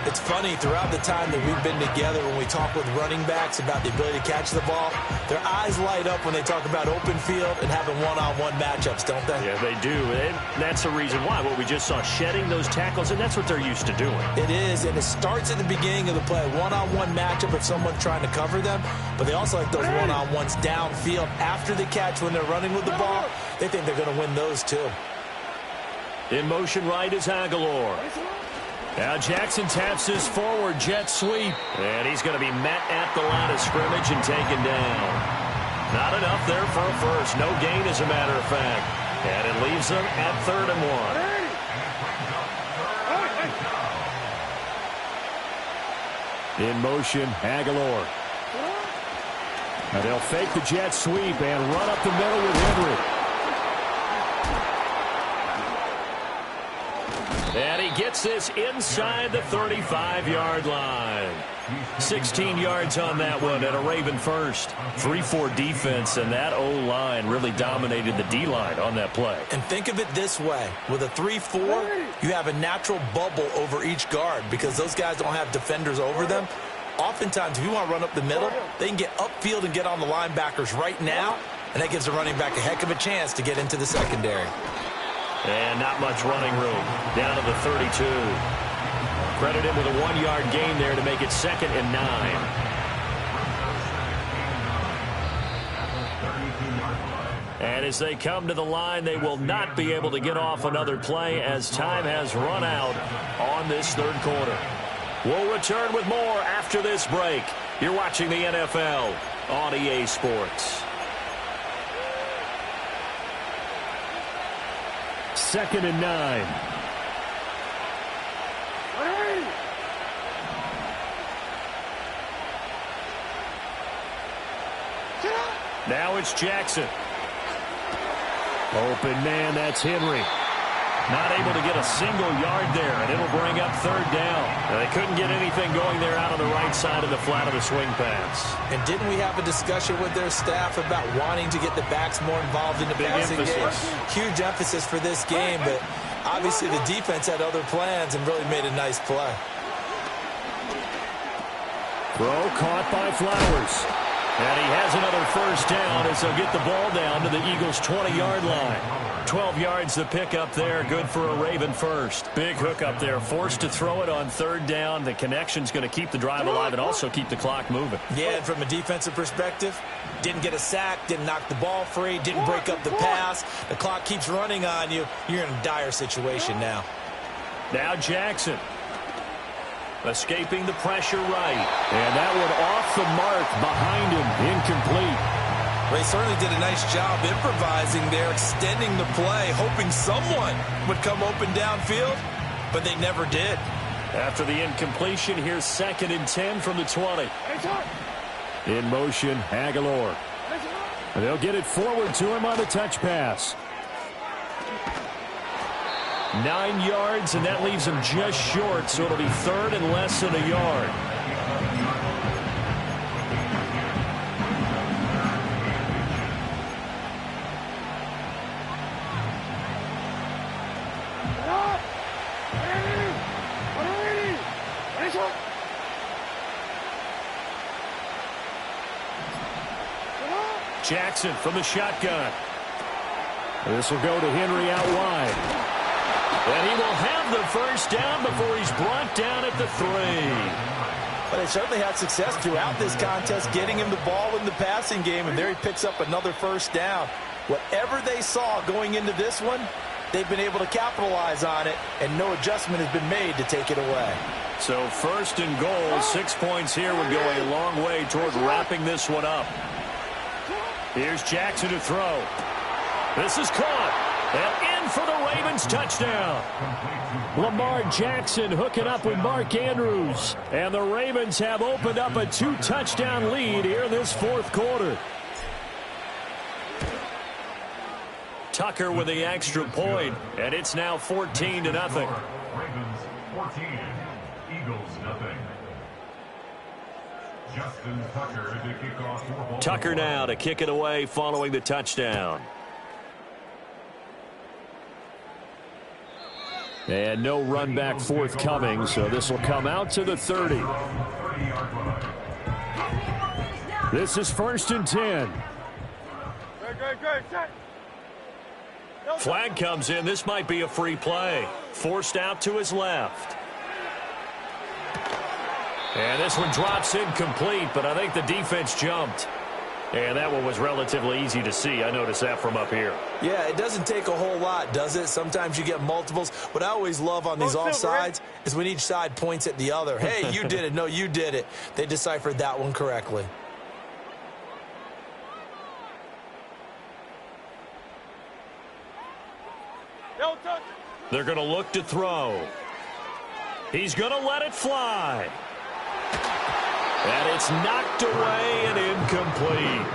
It's funny, throughout the time that we've been together, when we talk with running backs about the ability to catch the ball, their eyes light up when they talk about open field and having one-on-one matchups, don't they? Yeah, they do. And that's the reason why. What we just saw, shedding those tackles, and that's what they're used to doing. It is, and it starts at the beginning of the play. One-on-one matchup if someone's trying to cover them, but they also like those one-on-ones downfield after the catch when they're running with the ball. They think they're going to win those too. In motion right is Aguilar. Now Jackson taps his forward jet sweep. And he's going to be met at the line of scrimmage and taken down. Not enough there for a first. No gain, as a matter of fact. And it leaves them at 3rd and 1. In motion, Aguilar. And they'll fake the jet sweep and run up the middle with Henry. And he gets this inside the 35-yard line. 16 yards on that one and a Raven first. 3-4 defense, and that O-line really dominated the D-line on that play. And think of it this way. With a 3-4, you have a natural bubble over each guard because those guys don't have defenders over them. Oftentimes, if you want to run up the middle, they can get upfield and get on the linebackers right now, and that gives the running back a heck of a chance to get into the secondary. And not much running room. Down to the 32. Credit him with a 1-yard gain there to make it 2nd and 9. And as they come to the line, they will not be able to get off another play as time has run out on this 3rd quarter. We'll return with more after this break. You're watching the NFL on EA Sports. 2nd and 9. Now it's Jackson. Open man, that's Henry. Not able to get a single yard there, and it'll bring up 3rd down. They couldn't get anything going there out on the right side of the flat of the swing pass. And didn't we have a discussion with their staff about wanting to get the backs more involved in the passing game? Huge emphasis for this game, but obviously the defense had other plans and really made a nice play. Throw caught by Flowers. And he has another 1st down as they'll get the ball down to the Eagles' 20-yard line. 12 yards to pick up there. Good for a Raven first. Big hook up there. Forced to throw it on 3rd down. The connection's going to keep the drive alive and also keep the clock moving. Yeah, and from a defensive perspective, didn't get a sack, didn't knock the ball free, didn't break up the pass. The clock keeps running on you. You're in a dire situation now. Now Jackson. Escaping the pressure right. And that one off the mark behind him. Incomplete. They certainly did a nice job improvising there, extending the play, hoping someone would come open downfield, but they never did. After the incompletion, here's 2nd and 10 from the 20. In motion, Aguilar. And they'll get it forward to him on the touch pass. 9 yards, and that leaves him just short, so it'll be 3rd and less than a yard. Jackson from the shotgun. This will go to Henry out wide. And he will have the 1st down before he's brought down at the 3. But they certainly had success throughout this contest, getting him the ball in the passing game, and there he picks up another 1st down. Whatever they saw going into this one, they've been able to capitalize on it, and no adjustment has been made to take it away. So 1st and goal, 6 points here would go a long way toward wrapping this one up. Here's Jackson to throw. This is caught. And in for the Ravens touchdown. Lamar Jackson hooking up with Mark Andrews. And the Ravens have opened up a 2-touchdown lead here in this 4th quarter. Tucker with the extra point, and it's now 14-0. Ravens 14, Eagles nothing. Justin Tucker to kick off for Baltimore. Tucker now to kick it away following the touchdown. And no run back forthcoming, so this will come out to the 30. This is 1st and 10. Flag comes in. This might be a free play. Forced out to his left. And this one drops incomplete, but I think the defense jumped. And that one was relatively easy to see. I noticed that from up here. Yeah, it doesn't take a whole lot, does it? Sometimes you get multiples. What I always love on these offsides is when each side points at the other. Hey, you did it. No, you did it. They deciphered that one correctly. They're going to look to throw. He's going to let it fly. And it's knocked away and incomplete.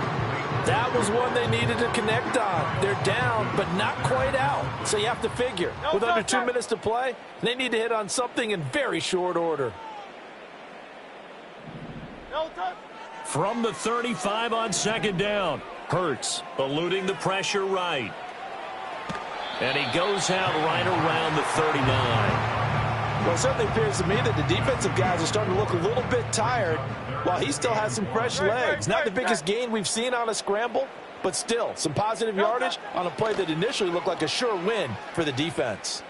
That was one they needed to connect on. They're down, but not quite out. So you have to figure, with under 2 minutes to play, they need to hit on something in very short order. From the 35 on second down. Hurts eluding the pressure right. And he goes out right around the 39. Well, it certainly appears to me that the defensive guys are starting to look a little bit tired while he still has some fresh legs. Not the biggest gain we've seen on a scramble, but still some positive yardage on a play that initially looked like a sure win for the defense.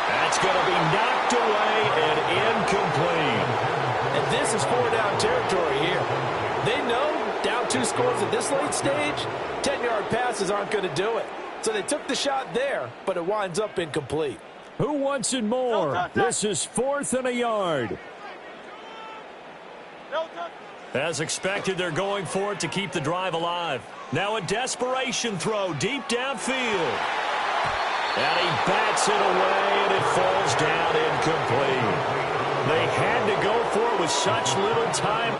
That's going to be knocked away and incomplete. And this is 4-down territory here. They know down 2 scores at this late stage, 10-yard passes aren't going to do it. So they took the shot there, but it winds up incomplete. Who wants it more? This is 4th and a yard. As expected, they're going for it to keep the drive alive. Now a desperation throw deep downfield. And he bats it away, and it falls down incomplete. They had to go for it with such little time.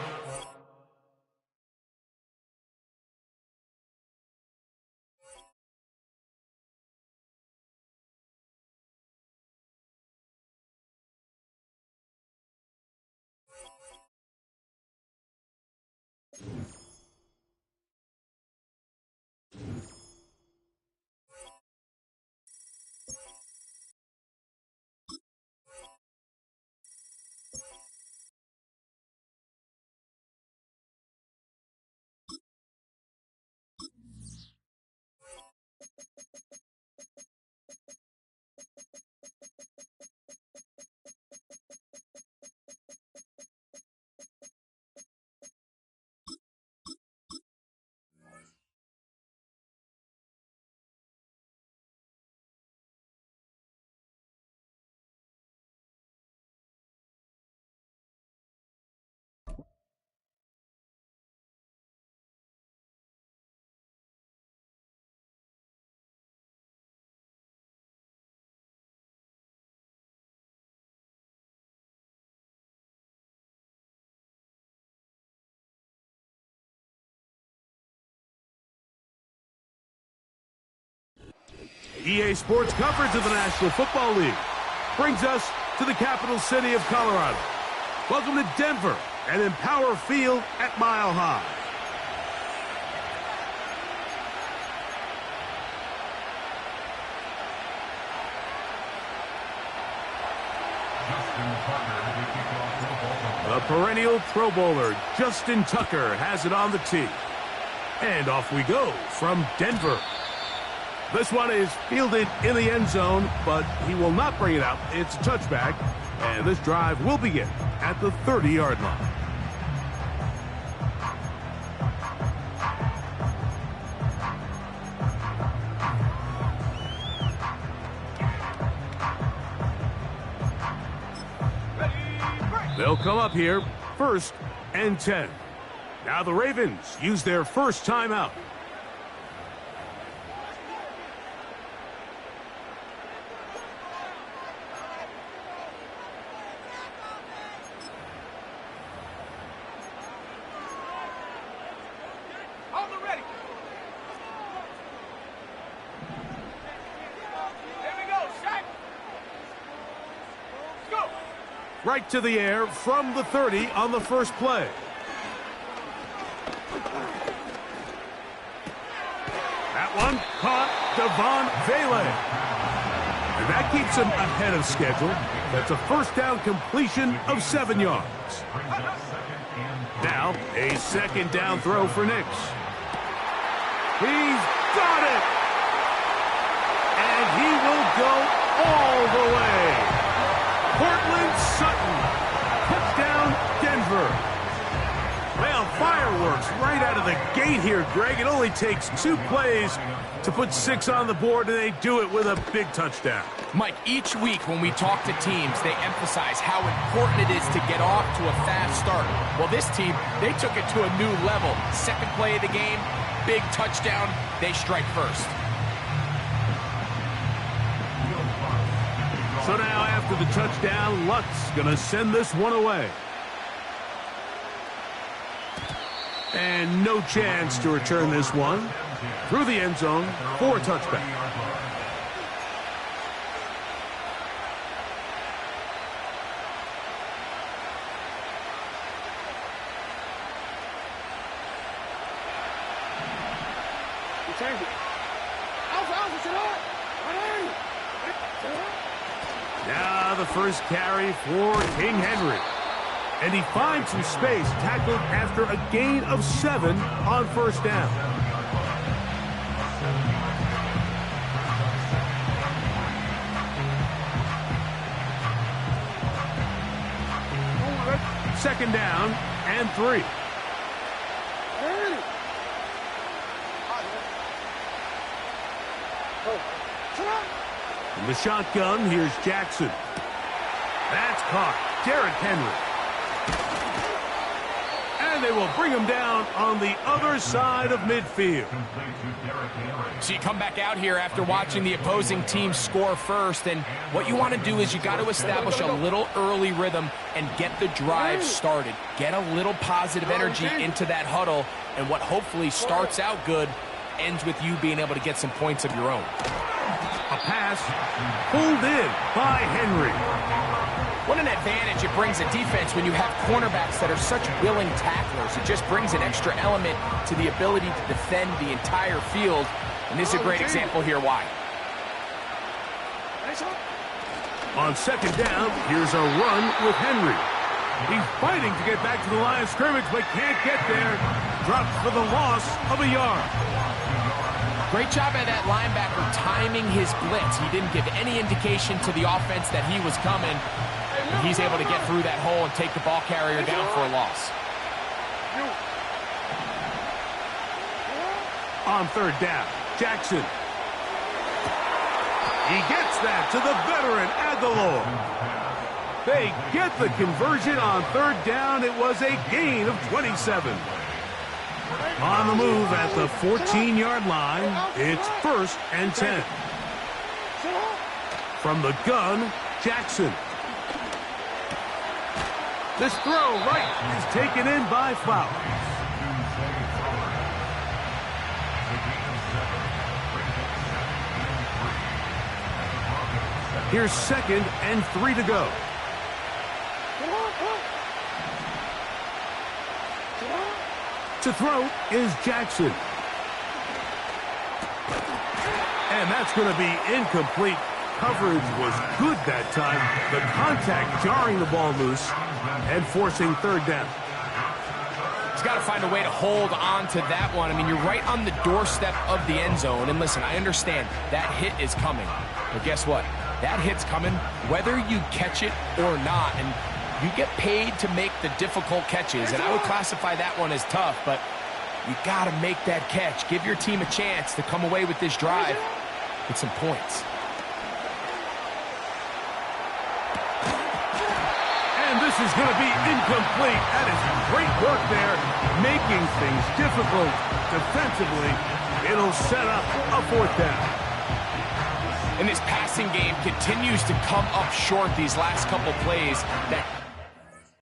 EA Sports coverage of the National Football League brings us to the capital city of Colorado. Welcome to Denver and Empower Field at Mile High. The perennial Pro Bowler, Justin Tucker, has it on the tee. And off we go from Denver. This one is fielded in the end zone, but he will not bring it out. It's a touchback, and this drive will begin at the 30-yard line. They'll come up here, 1st and 10. Now the Ravens use their first timeout. Right to the air from the 30 on the first play. That one caught Devon Vele. And that keeps him ahead of schedule. That's a first down completion of 7 yards. Now a second down throw for Nix. He's got it! And he will go all the way. Cortland Sutton. Touchdown, Denver. Well, fireworks right out of the gate here, Greg. It only takes 2 plays to put 6 on the board, and they do it with a big touchdown. Mike, each week when we talk to teams, they emphasize how important it is to get off to a fast start. Well, this team, they took it to a new level. Second play of the game, big touchdown, they strike first. So now after the touchdown, Lutz going to send this one away. And no chance to return this one through the end zone for a touchback. Now the first carry for King Henry. And he finds some space, tackled after a gain of 7 on first down. Second down and 3. In the shotgun, here's Jackson. That's caught. Derrick Henry. And they will bring him down on the other side of midfield. So you come back out here after watching the opposing team score first, and what you want to do is you got to establish a little early rhythm and get the drive started. Get a little positive energy into that huddle, and what hopefully starts out good ends with you being able to get some points of your own. A pass pulled in by Henry. What an advantage it brings a defense when you have cornerbacks that are such willing tacklers. It just brings an extra element to the ability to defend the entire field. And this is a great example here why. On second down, here's a run with Henry. He's fighting to get back to the line of scrimmage, but can't get there. Dropped for the loss of a yard. Great job by that linebacker timing his blitz. He didn't give any indication to the offense that he was coming. And he's able to get through that hole and take the ball carrier down for a loss. On third down, Jackson. He gets that to the veteran Aguilar. They get the conversion on third down. It was a gain of 27. On the move at the 14-yard line, it's 1st and 10. From the gun, Jackson. This throw right is taken in by Flowers. Here's 2nd and 3 to go. To throw is Jackson. And that's going to be incomplete. Coverage was good that time. The contact jarring the ball loose and forcing third down. He's got to find a way to hold on to that one. I mean, you're right on the doorstep of the end zone. And listen, I understand that hit is coming. But guess what? That hit's coming whether you catch it or not. And you get paid to make the difficult catches. And I would classify that one as tough, but you got to make that catch. Give your team a chance to come away with this drive with some points. And this is going to be incomplete. That is great work there, making things difficult defensively. It'll set up a 4th down. And this passing game continues to come up short these last couple plays. That